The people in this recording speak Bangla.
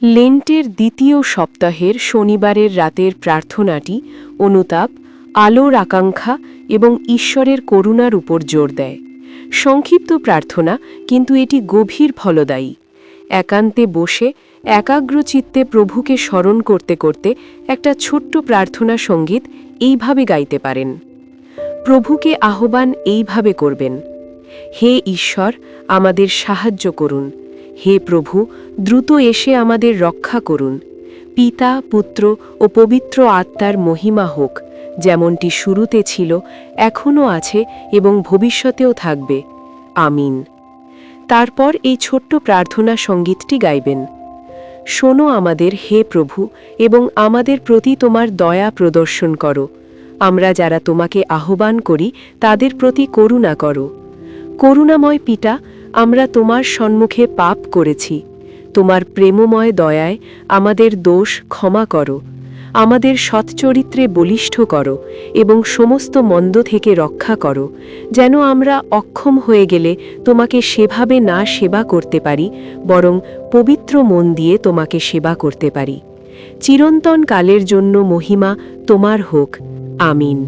লেন্টের দ্বিতীয় সপ্তাহের শনিবারের রাতের প্রার্থনাটি অনুতাপ, আলোর আকাঙ্ক্ষা এবং ঈশ্বরের করুণার উপর জোর দেয়। সংক্ষিপ্ত প্রার্থনা, কিন্তু এটি গভীর ফলদায়ী। একান্তে বসে একাগ্রচিত্তে প্রভুকে স্মরণ করতে করতে একটা ছোট্ট প্রার্থনা সঙ্গীত এইভাবে গাইতে পারেন। প্রভুকে আহ্বান এইভাবে করবেন: হে ঈশ্বর, আমাদের সাহায্য করুন। হে প্রভু, দ্রুত এসে আমাদের রক্ষা করুন। পিতা, পুত্র ও পবিত্র আত্মার মহিমা হোক, যেমনটি শুরুতে ছিল, এখনও আছে এবং ভবিষ্যতেও থাকবে। আমিন। তারপর এই ছোট্ট প্রার্থনা সঙ্গীতটি গাইবেন: শোনো আমাদের, হে প্রভু, এবং আমাদের প্রতি তোমার দয়া প্রদর্শন করো। আমরা যারা তোমাকে আহ্বান করি তাদের প্রতি করুণা করো। করুণাময় পিতা, আমরা তোমার সম্মুখে পাপ করেছি। তোমার প্রেমময় দয়ায় আমাদের দোষ ক্ষমা করো। আমাদের সৎচরিত্রে বলিষ্ঠ করো এবং সমস্ত মন্দ থেকে রক্ষা করো, যেন আমরা অক্ষম হয়ে গেলে তোমাকে সেভাবে না সেবা করতে পারি, বরং পবিত্র মন দিয়ে তোমাকে সেবা করতে পারি। চিরন্তন কালের জন্য মহিমা তোমার হোক। আমিন।